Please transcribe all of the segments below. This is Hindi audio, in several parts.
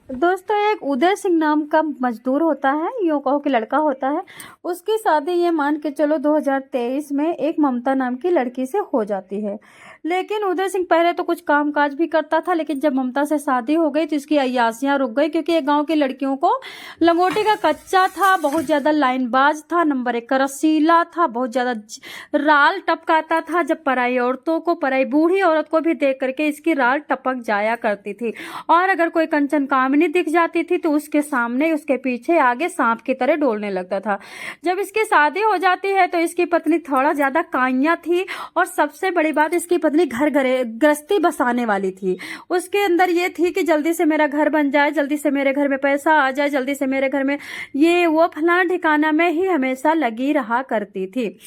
दोस्तों, एक उदय सिंह नाम का मजदूर होता है, यूँ कहो कि लड़का होता है। उसकी शादी ये मान के चलो 2023 में एक ममता नाम की लड़की से हो जाती है। लेकिन उदय सिंह पहले तो कुछ काम काज भी करता था, लेकिन जब ममता से शादी हो गई तो इसकी अय्यासियां रुक गई, क्योंकि ये गांव की लड़कियों को लंगोटी का कच्चा था, बहुत ज्यादा लाइनबाज था, नंबर 1 का रसीला था, बहुत ज्यादा राल टपकाता था। जब पराई औरतों को, पराई बूढ़ी औरत को भी देख करके इसकी राल टपक जाया करती थी। और अगर कोई कंचन कामिनी दिख जाती थी तो उसके सामने, उसके पीछे आगे सांप की तरह डोलने लगता था। जब इसकी शादी हो जाती है तो इसकी पत्नी थोड़ा ज्यादा काइया थी, और सबसे बड़ी बात, इसकी पत्नी घर गृहस्थी बसाने वाली थी। उसके अंदर ये थी कि जल्दी से मेरा घर बन जाए, जल्दी से मेरे घर में पैसा आ जाए, जल्दी से मेरे घर में ये वो फलाना ठिकाना में ही हमेशा लगी रहा करती थी।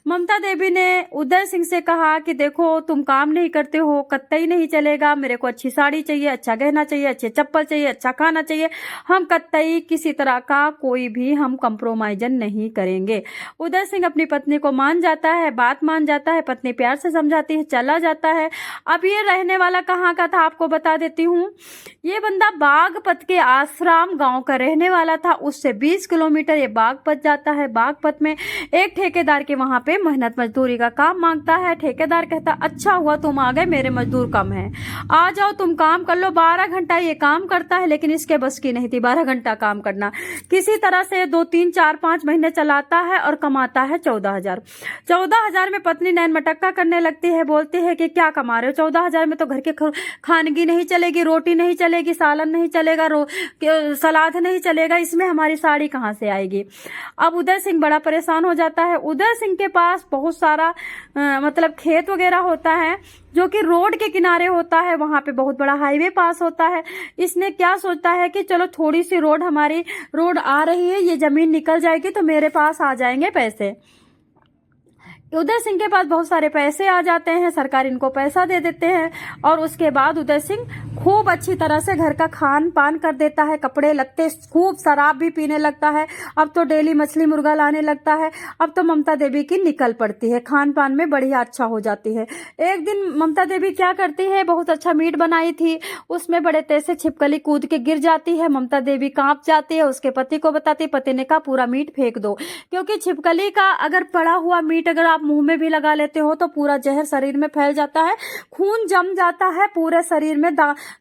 ममता देवी ने उदय सिंह से कहा कि देखो, तुम काम नहीं करते हो, कतई नहीं चलेगा। मेरे को अच्छी साड़ी चाहिए, अच्छा गहना चाहिए, अच्छे चप्पल चाहिए, अच्छा खाना चाहिए। हम कतई किसी तरह का कोई भी हम कंप्रोमाइजन नहीं करेंगे। उदय सिंह अपनी पत्नी को मान जाता है, बात मान जाता है, पत्नी प्यार से समझाती है, चला जाता है। अब ये रहने वाला कहाँ का था आपको बता देती हूँ। ये बंदा बागपत के आश्रम गांव का रहने वाला था। उससे 20 किलोमीटर ये बागपत जाता है। बागपत में एक ठेकेदार के वहां पे मेहनत मजदूरी का काम मांगता है। ठेकेदार कहता, अच्छा हुआ तुम आ गए, मेरे मजदूर कम है, आ जाओ तुम काम कर लो। 12 घंटा ये काम करता है, लेकिन इसके बस की नहीं थी 12 घंटा काम करना। किसी तरह से 2 3 4 5 महीने चलाता है और कमाता है 14,000। 14,000 में पत्नी नैन मटक्का करने लगती है, बोलती है कि क्या कमा रहे हो, 14,000 में तो घर के खानगी नहीं चलेगी, रोटी नहीं चलेगी, सालन नहीं चलेगा, सलाद नहीं चलेगा, इसमें हमारी साड़ी कहाँ से आएगी। अब उदय सिंह बड़ा परेशान हो जाता है। उदय सिंह के पास बहुत सारा मतलब खेत वगैरह होता है, जो कि रोड के किनारे होता है। वहां पे बहुत बड़ा हाईवे पास होता है। इसने क्या सोचता है कि चलो थोड़ी सी हमारी रोड आ रही है, ये जमीन निकल जाएगी तो मेरे पास आ जाएंगे पैसे। उदय सिंह के पास बहुत सारे पैसे आ जाते हैं, सरकार इनको पैसा दे देते हैं, और उसके बाद उदय सिंह खूब अच्छी तरह से घर का खान पान कर देता है, कपड़े लत्ते, खूब शराब भी पीने लगता है। अब तो डेली मछली मुर्गा लाने लगता है। अब तो ममता देवी की निकल पड़ती है, खान पान में बढ़िया अच्छा हो जाती है। एक दिन ममता देवी क्या करती है, बहुत अच्छा मीट बनाई थी, उसमें बड़े तेज से छिपकली कूद के गिर जाती है। ममता देवी कांप जाती है, उसके पति को बताती, पति ने कहा पूरा मीट फेंक दो, क्योंकि छिपकली का अगर पड़ा हुआ मीट अगर मुंह में भी लगा लेते हो तो पूरा जहर शरीर में फैल जाता है, खून जम जाता है पूरे शरीर में,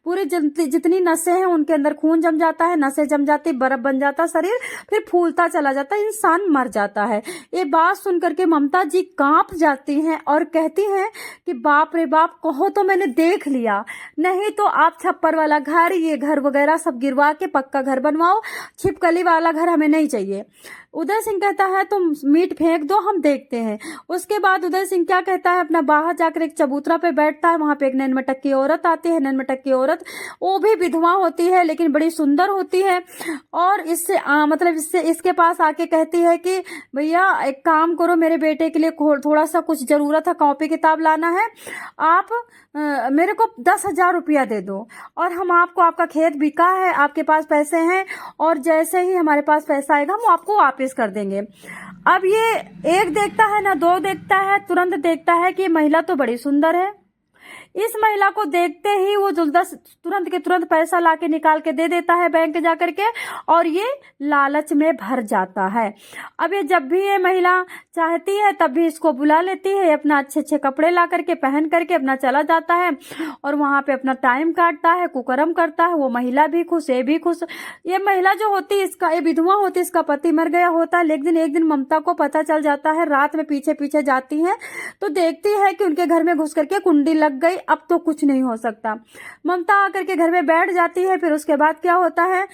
पूरी जितनी नसें हैं उनके अंदर खून जम जाता है, नसें जम जाती, बर्फ बन जाता शरीर, फिर फूलता चला जाता है, इंसान मर जाता है। ये बात सुनकर के ममता जी कांप जाती हैं और कहती हैं कि बाप रे बाप, कहो तो मैंने देख लिया, नहीं तो आप छप्पर वाला घर, ये घर वगैरह सब गिरवा के पक्का घर बनवाओ, छिपकली वाला घर हमें नहीं चाहिए। उदय सिंह कहता है तुम मीट फेंक दो, हम देखते हैं। उसके बाद उदय सिंह क्या कहता है, अपना बाहर जाकर एक चबूतरा पे बैठता है। वहां पे एक नैनमटक की औरत आती है। नैनमटक की औरत वो भी विधवा होती है, लेकिन बड़ी सुंदर होती है, और इससे मतलब इसके पास आके कहती है कि भैया एक काम करो, मेरे बेटे के लिए थोड़ा सा कुछ जरूरत है, कॉपी किताब लाना है, आप मेरे को 10,000 रुपया दे दो, और हम आपको, आपका खेत बिका है, आपके पास पैसे हैं, और जैसे ही हमारे पास पैसा आएगा हम आपको वापस कर देंगे। अब ये एक देखता है ना, दो देखता है, तुरंत देखता है कि ये महिला तो बड़ी सुंदर है। इस महिला को देखते ही वो तुरंत के तुरंत पैसा लाके निकाल के दे देता है बैंक जाकर के, और ये लालच में भर जाता है। अब ये जब भी ये महिला चाहती है तब भी इसको बुला लेती है, अपना अच्छे अच्छे कपड़े ला करके पहन करके अपना चला जाता है, और वहां पे अपना टाइम काटता है, कुकर्म करता है। वो महिला भी खुश, ये भी खुश। ये महिला जो होती है, इसका ये विधवा होती है, इसका पति मर गया होता है। लेकिन एक दिन ममता को पता चल जाता है, रात में पीछे पीछे जाती है तो देखती है कि उनके घर में घुस करके कुंडी लग गई, अब तो कुछ नहीं हो सकता। ममता आकर के घर में बैठ जाती है। फिर उसके बाद क्या होता है,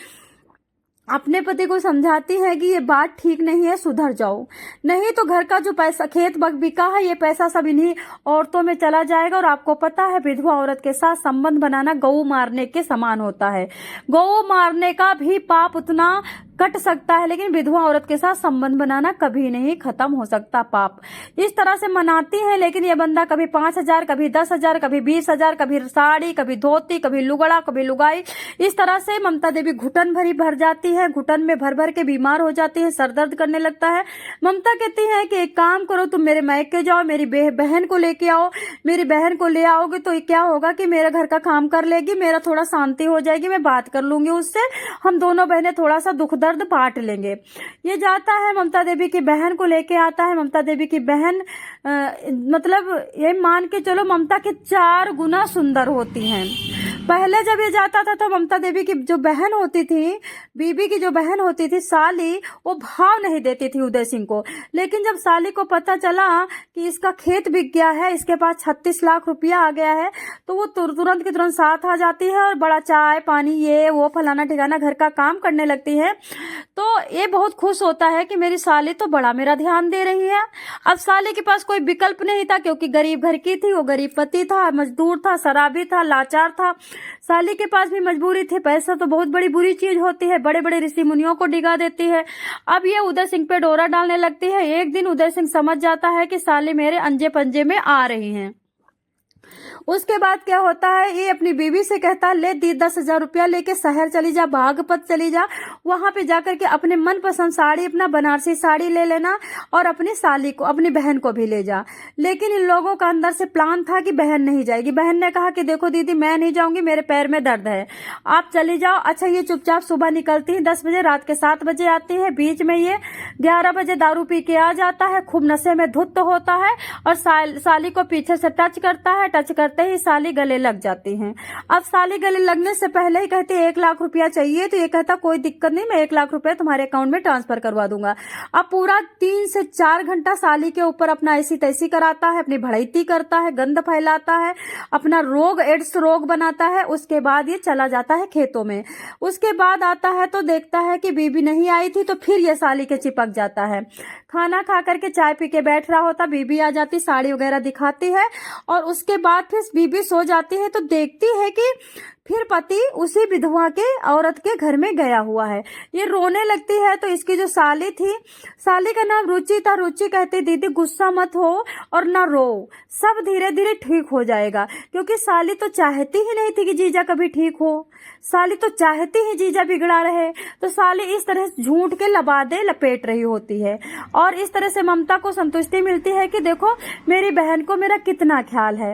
अपने पति को समझाती है कि ये बात ठीक नहीं है, सुधर जाओ, नहीं तो घर का जो पैसा, खेत बिका है, ये पैसा सब इन्हीं औरतों में चला जाएगा। और आपको पता है, विधवा औरत के साथ संबंध बनाना गऊ मारने के समान होता है। गऊ मारने का भी पाप उतना कट सकता है, लेकिन विधवा औरत के साथ संबंध बनाना कभी नहीं खत्म हो सकता पाप। इस तरह से मनाती है, लेकिन ये बंदा कभी 5,000, कभी 10,000, कभी 20,000, कभी साड़ी, कभी धोती, कभी लुगड़ा, कभी लुगाई। इस तरह से ममता देवी घुटन भरी भर जाती है, घुटन में भर भर के बीमार हो जाती है, सर दर्द करने लगता है। ममता कहती है कि एक काम करो, तुम मेरे मायके जाओ, मेरी बहन को लेके आओ। मेरी बहन को ले आओगे तो क्या होगा कि मेरे घर का काम कर लेगी, मेरा थोड़ा शांति हो जाएगी, मैं बात कर लूंगी उससे, हम दोनों बहनें थोड़ा सा दुख दर्द बांट लेंगे। ये जाता है, ममता देवी की बहन को लेके आता है। ममता देवी की बहन मतलब ये मान के चलो ममता के 4 गुना सुंदर होती हैं। पहले जब ये जाता था तो ममता देवी की जो बहन होती थी, बीबी की जो बहन होती थी साली, वो भाव नहीं देती थी उदय सिंह को। लेकिन जब साली को पता चला कि इसका खेत बिक गया है, इसके पास 36 लाख रुपया आ गया है, तो वो तुरंत के तुरंत साथ आ जाती है और बड़ा चाय पानी ये वो फलाना ठिकाना घर का काम करने लगती है। तो ये बहुत खुश होता है कि मेरी साली तो बड़ा मेरा ध्यान दे रही है। अब साली के पास कोई विकल्प नहीं था, क्योंकि गरीब घर की थी, वो गरीब पति था, मजदूर था, शराबी था, लाचार था। साली के पास भी मजबूरी थी, पैसा तो बहुत बड़ी बुरी चीज होती है, बड़े बड़े ऋषि मुनियों को डिगा देती है। अब ये उदय सिंह पे डोरा डालने लगती है। एक दिन उदय सिंह समझ जाता है कि साली मेरे अंजे पंजे में आ रही हैं। उसके बाद क्या होता है, ये अपनी बीवी से कहता है, ले दी 10,000 रुपया लेके शहर चली जा, बागपत चली जा, वहां पे जाकर के अपने मनपसंद साड़ी, अपना बनारसी साड़ी ले लेना और अपनी साली को, अपनी बहन को भी ले जा। लेकिन इन लोगों का अंदर से प्लान था कि बहन नहीं जाएगी। बहन ने कहा कि देखो दीदी, मैं नहीं जाऊंगी, मेरे पैर में दर्द है, आप चली जाओ। अच्छा, ये चुपचाप सुबह निकलती है 10 बजे, रात के 7 बजे आती है। बीच में ये 11 बजे दारू पी के आ जाता है, खूब नशे में धुत होता है और साली को पीछे से टच करता है। टच करते ही साली गले लग जाती हैं। अब साली गले लगने से पहले ही कहती है 1 लाख रुपया चाहिए, तो ये कहता कोई दिक्कत नहीं, मैं 1 लाख रुपया तुम्हारे अकाउंट में ट्रांसफर करवा दूंगा। अब पूरा 3 से 4 घंटा साली के ऊपर अपना ऐसी तैसी कराता है, अपनी भड़ैती करता है, गंद फैलाता है, अपना रोग एड्स रोग बनाता है। उसके बाद ये चला जाता है खेतों में। उसके बाद आता है तो देखता है कि बीबी नहीं आई थी, तो फिर ये साली के चिपक जाता है। खाना खा करके चाय पी के बैठ रहा होता, बीबी आ जाती, साड़ी वगैरह दिखाती है और उसके बाद फिर बीबी सो जाती है। तो देखती है कि फिर पति उसी विधवा के औरत के घर में गया हुआ है। ये रोने लगती है, तो इसकी जो साली थी, साली का नाम रुचि था। रुचि कहती, दीदी गुस्सा मत हो और ना रो, सब धीरे धीरे ठीक हो जाएगा। क्योंकि साली तो चाहती ही नहीं थी कि जीजा कभी ठीक हो, साली तो चाहती ही जीजा बिगड़ा रहे। तो साली इस तरह झूठ के लबादे लपेट रही होती है और इस तरह से ममता को संतुष्टि मिलती है कि देखो मेरी बहन को मेरा कितना ख्याल है।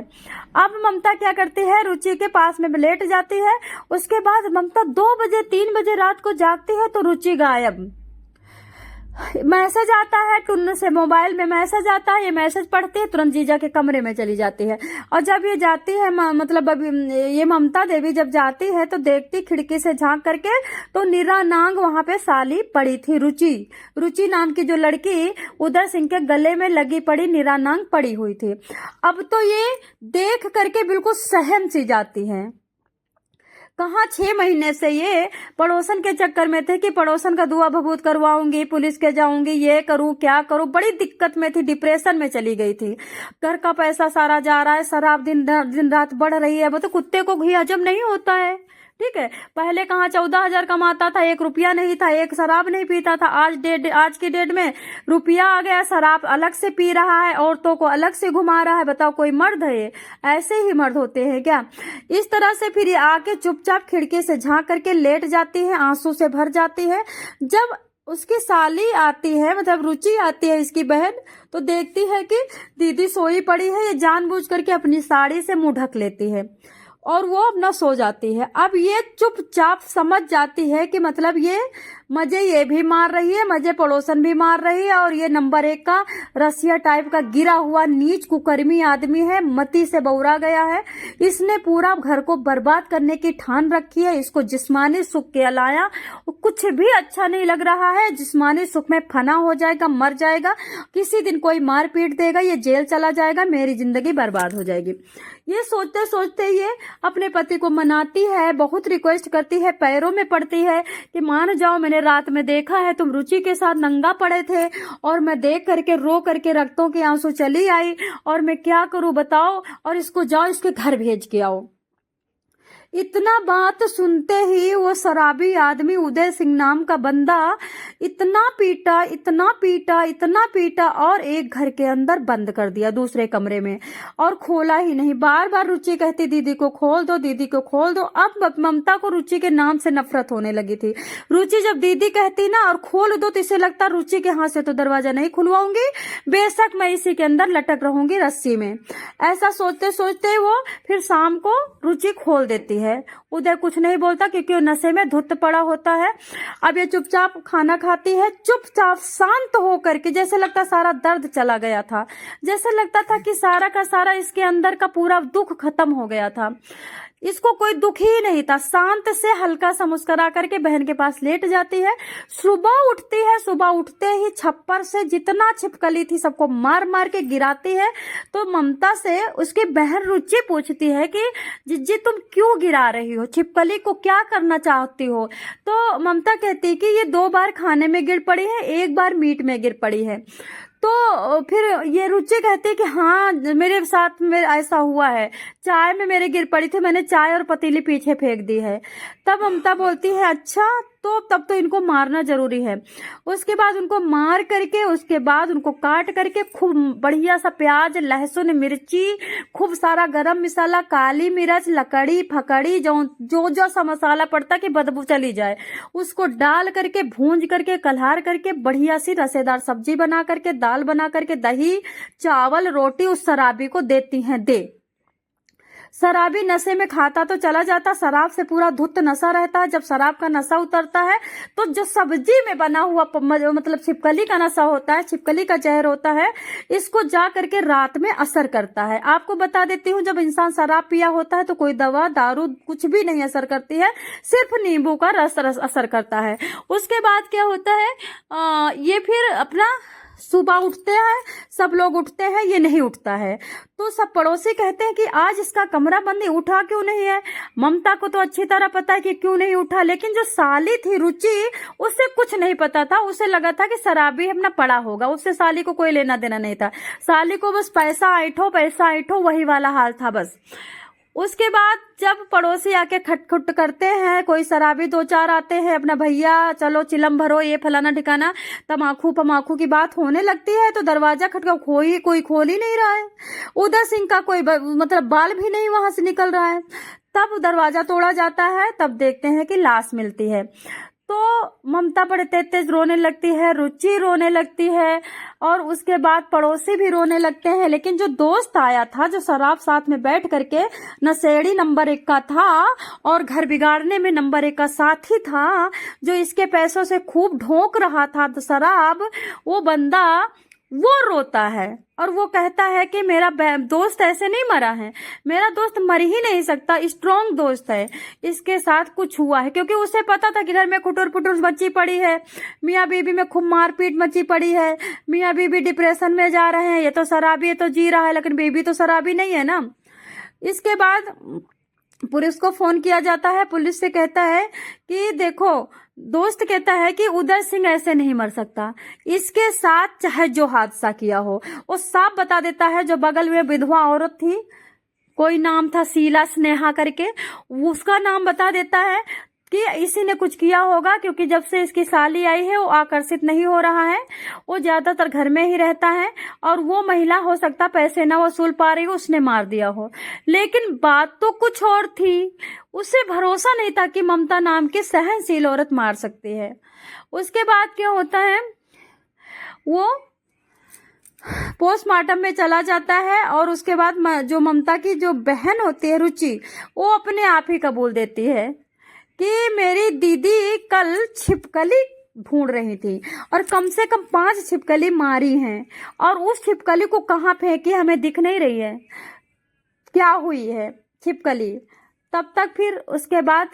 अब ममता क्या करती है, रुचि के पास में लेट जाती है। उसके बाद ममता 2 बजे 3 बजे रात को जागती है तो रुचि गायब। मैसेज आता है टुन्न से, मोबाइल में मैसेज आता है, ये मैसेज पढ़ती है, तुरंत जीजा के कमरे में चली जाती है। और जब ये जाती है, मतलब ये ममता देवी जब जाती है तो देखती खिड़की से झांक करके, तो निरानांग वहां पे साली पड़ी थी, रुचि नाम की जो लड़की उदय सिंह के गले में लगी पड़ी निरानांग पड़ी हुई थी। अब तो ये देख करके बिल्कुल सहम सी जाती है। कहाँ 6 महीने से ये पड़ोसन के चक्कर में थे कि पड़ोसन का दुआ भभूत करवाऊंगी, पुलिस के जाऊंगी, ये करूं क्या करूं, बड़ी दिक्कत में थी, डिप्रेशन में चली गई थी। घर का पैसा सारा जा रहा है, शराब दिन रात बढ़ रही है। वो तो कुत्ते को घी हजम नहीं होता है, ठीक है। पहले कहाँ 14,000 कमाता था, 1 रुपया नहीं था, 1 शराब नहीं पीता था। आज की डेट में रुपया आ गया, शराब अलग से पी रहा है, औरतों को अलग से घुमा रहा है। बताओ कोई मर्द है? ऐसे ही मर्द होते हैं क्या? इस तरह से फिर ये आके चुपचाप खिड़की से झांक करके लेट जाती है, आंसू से भर जाती है। जब उसकी साली आती है, मतलब रुचि आती है इसकी बहन, तो देखती है कि दीदी सोई पड़ी है। ये जानबूझ करके अपनी साड़ी से मुंह ढक लेती है और वो अपना सो जाती है। अब ये चुपचाप समझ जाती है कि मतलब ये मजे ये भी मार रही है, मजे पड़ोसन भी मार रही है, और ये नंबर 1 का रसिया टाइप का गिरा हुआ नीच कुकर्मी आदमी है, मती से बौरा गया है। इसने पूरा घर को बर्बाद करने की ठान रखी है। इसको जिस्मानी सुख के अलावा कुछ भी अच्छा नहीं लग रहा है। जिस्मानी सुख में फना हो जाएगा, मर जाएगा, किसी दिन कोई मार पीट देगा, ये जेल चला जाएगा, मेरी जिंदगी बर्बाद हो जाएगी। ये सोचते सोचते ये अपने पति को मनाती है, बहुत रिक्वेस्ट करती है, पैरों में पड़ती है कि मान जाओ, मैंने रात में देखा है तुम रुचि के साथ नंगा पड़े थे और मैं देख करके रो करके रक्तों के आंसू चली आई, और मैं क्या करूं बताओ, और इसको जाओ इसके घर भेज के आओ। इतना बात सुनते ही वो शराबी आदमी उदय सिंह नाम का बंदा इतना पीटा, इतना पीटा, इतना पीटा और एक घर के अंदर बंद कर दिया दूसरे कमरे में, और खोला ही नहीं। बार बार रुचि कहती दीदी को खोल दो, दीदी को खोल दो। अब ममता को रुचि के नाम से नफरत होने लगी थी। रुचि जब दीदी कहती ना और खोल दो तो इसे लगता रुचि के हाथ से तो दरवाजा नहीं खुलवाऊंगी, बेशक मैं इसी के अंदर लटक रहूंगी रस्सी में। ऐसा सोचते सोचते वो फिर शाम को रुचि खोल देती है। उदय कुछ नहीं बोलता क्योंकि वो नशे में धुत पड़ा होता है। अब ये चुपचाप खाना खाती है, चुपचाप शांत होकर के, जैसे लगता सारा दर्द चला गया था, जैसे लगता था कि सारा का सारा इसके अंदर का पूरा दुख खत्म हो गया था। इसको कोई दुख ही नहीं था। शांत से हल्का सा मुस्कुरा करके बहन के पास लेट जाती है। सुबह उठती है, सुबह उठते ही छप्पर से जितना छिपकली थी सबको मार मार के गिराती है। तो ममता से उसकी बहन रुचि पूछती है कि जिज्जी तुम क्यों गिरा रही हो, छिपकली को क्या करना चाहती हो? तो ममता कहती है कि ये 2 बार खाने में गिर पड़ी है, 1 बार मीट में गिर पड़ी है। तो फिर ये रुचि कहती है कि हाँ मेरे साथ में ऐसा हुआ है, चाय में मेरे गिर पड़ी थी, मैंने चाय और पतीली पीछे फेंक दी है। तब ममता बोलती है अच्छा तो तब तो इनको मारना जरूरी है। उसके बाद उनको मार करके, उसके बाद उनको काट करके खूब बढ़िया सा प्याज, लहसुन, मिर्ची, खूब सारा गरम मसाला, काली मिर्च, लकड़ी फकड़ी, जो सा मसाला पड़ता कि बदबू चली जाए, उसको डाल करके भूंज करके कल्हार करके बढ़िया सी रसेदार सब्जी बना करके, दाल बना करके, दही चावल रोटी उस शराबी को देती हैं। शराबी नशे में खाता तो चला जाता, शराब से पूरा धुत नशा रहता है। जब शराब का नशा उतरता है तो जो सब्जी में बना हुआ मतलब छिपकली का नशा होता है, छिपकली का जहर होता है, इसको जा करके रात में असर करता है। आपको बता देती हूँ, जब इंसान शराब पिया होता है तो कोई दवा दारू कुछ भी नहीं असर करती है, सिर्फ नींबू का रस असर करता है। उसके बाद क्या होता है, ये फिर अपना सुबह उठते हैं, सब लोग उठते हैं, ये नहीं उठता है। तो सब पड़ोसी कहते हैं कि आज इसका कमरा बंद है, उठा क्यों नहीं है? ममता को तो अच्छी तरह पता है कि क्यों नहीं उठा, लेकिन जो साली थी रुचि, उसे कुछ नहीं पता था। उसे लगा था कि शराबी अपना पड़ा होगा, उससे साली को कोई लेना देना नहीं था। साली को बस पैसा ऐठो वही वाला हाल था बस। उसके बाद जब पड़ोसी आके खटखुट करते हैं, कोई शराबी 2-4 आते हैं, अपना भैया चलो चिलम भरो, ये फलाना ठिकाना, तमाकू पमाकू की बात होने लगती है। तो दरवाजा खटका, कोई खोल ही नहीं रहा है। उदय सिंह का कोई मतलब बाल भी नहीं वहां से निकल रहा है। तब दरवाजा तोड़ा जाता है, तब देखते हैं कि लाश मिलती है। तो ममता बड़े तेज रोने लगती है, रुचि रोने लगती है, और उसके बाद पड़ोसी भी रोने लगते हैं। लेकिन जो दोस्त आया था, जो शराब साथ में बैठ करके नशेड़ी नंबर 1 का था और घर बिगाड़ने में नंबर 1 का साथी था, जो इसके पैसों से खूब ढोंक रहा था तो शराब, वो बंदा वो रोता है और वो कहता है कि मेरा दोस्त ऐसे नहीं मरा है, मेरा दोस्त मर ही नहीं सकता, स्ट्रॉन्ग दोस्त है, इसके साथ कुछ हुआ है। क्योंकि उसे पता था कि घर में कुटुर पुटुर मची पड़ी है, मियाँ बीबी में खूब मारपीट मची पड़ी है, मियाँ बीबी डिप्रेशन में जा रहे हैं, ये तो शराबी है तो जी रहा है, लेकिन बीबी तो शराबी नहीं है ना। इसके बाद पुलिस को फोन किया जाता है। पुलिस से कहता है कि देखो, दोस्त कहता है कि उदय सिंह ऐसे नहीं मर सकता, इसके साथ चाहे जो हादसा किया हो। वो साफ बता देता है, जो बगल में विधवा औरत थी, कोई नाम था शीला स्नेहा करके, उसका नाम बता देता है कि इसी ने कुछ किया होगा। क्योंकि जब से इसकी साली आई है वो आकर्षित नहीं हो रहा है, वो ज्यादातर घर में ही रहता है, और वो महिला हो सकता पैसे ना वसूल पा रही हो, उसने मार दिया हो। लेकिन बात तो कुछ और थी, उसे भरोसा नहीं था कि ममता नाम की सहनशील औरत मार सकती है। उसके बाद क्या होता है, वो पोस्टमार्टम में चला जाता है, और उसके बाद जो ममता की जो बहन होती है रुचि, वो अपने आप ही कबूल देती है कि मेरी दीदी कल छिपकली ढूंढ रही थी और कम से कम 5 छिपकली मारी हैं, और उस छिपकली को कहाँ फेंकी हमें दिख नहीं रही है, क्या हुई है छिपकली। तब तक फिर उसके बाद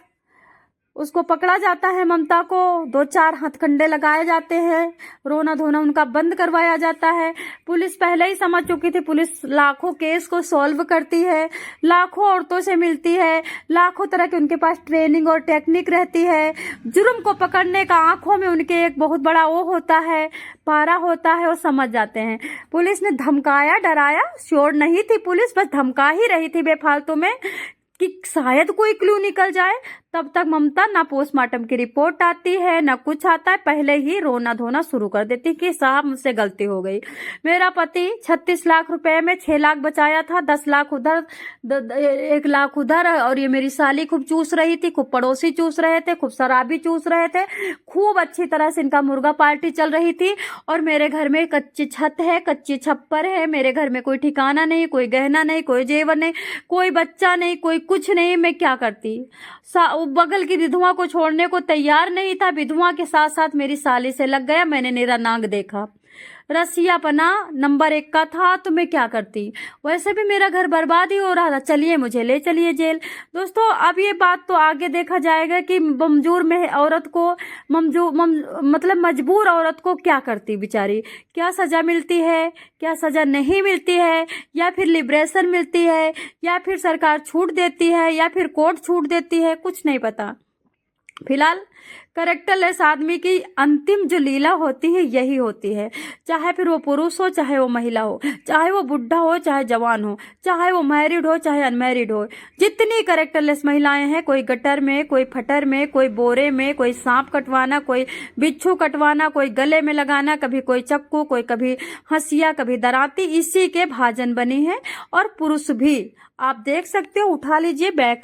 उसको पकड़ा जाता है, ममता को 2-4 हथकंडे लगाए जाते हैं, रोना धोना उनका बंद करवाया जाता है। पुलिस पहले ही समझ चुकी थी, पुलिस लाखों केस को सॉल्व करती है, लाखों औरतों से मिलती है, लाखों तरह की उनके पास ट्रेनिंग और टेक्निक रहती है। जुर्म को पकड़ने का आंखों में उनके एक बहुत बड़ा वो होता है, पारा होता है, वो समझ जाते हैं। पुलिस ने धमकाया डराया, श्योर नहीं थी पुलिस, बस धमका ही रही थी बेफालतू में कि शायद कोई क्लू निकल जाए। तब तक ममता ना पोस्टमार्टम की रिपोर्ट आती है ना कुछ आता है, पहले ही रोना धोना शुरू कर देती कि साहब मुझसे गलती हो गई। मेरा पति 36 लाख रुपए में 6 लाख बचाया था, 10 लाख उधर 1 लाख उधर, और ये मेरी साली खूब चूस रही थी, खूब पड़ोसी चूस रहे थे, खूब शराबी चूस रहे थे, खूब अच्छी तरह से इनका मुर्गा पार्टी चल रही थी। और मेरे घर में कच्ची छत है, कच्ची छप्पर है, मेरे घर में कोई ठिकाना नहीं, कोई गहना नहीं, कोई जेवर नहीं, कोई बच्चा नहीं, कोई कुछ नहीं। मैं क्या करती? बगल की विधवा को छोड़ने को तैयार नहीं था, विधवा के साथ साथ मेरी साली से लग गया। मैंने मेरा नाक देखा, रसियापना नंबर 1 का था, तो मैं क्या करती? वैसे भी मेरा घर बर्बाद ही हो रहा था, चलिए मुझे ले चलिए जेल। दोस्तों अब ये बात तो आगे देखा जाएगा कि ममजूर में औरत को मतलब मजबूर औरत को क्या करती बेचारी, क्या सजा मिलती है, क्या सजा नहीं मिलती है, या फिर लिबरेशन मिलती है, या फिर सरकार छूट देती है, या फिर कोर्ट छूट देती है, कुछ नहीं पता। फिलहाल कैरेक्टरलेस आदमी की अंतिम जो लीला होती है यही होती है, चाहे फिर वो पुरुष हो, चाहे वो महिला हो, चाहे वो बुढ़ा हो, चाहे जवान हो, चाहे वो मैरिड हो, चाहे अनमैरिड हो। जितनी कैरेक्टरलेस महिलाएं हैं, कोई गटर में, कोई फटर में, कोई बोरे में, कोई सांप कटवाना, कोई बिच्छू कटवाना, कोई गले में लगाना, कभी कोई चक्कू, कोई कभी हंसिया, कभी दराती, इसी के भाजन बनी है। और पुरुष भी आप देख सकते हो, उठा लीजिए बैक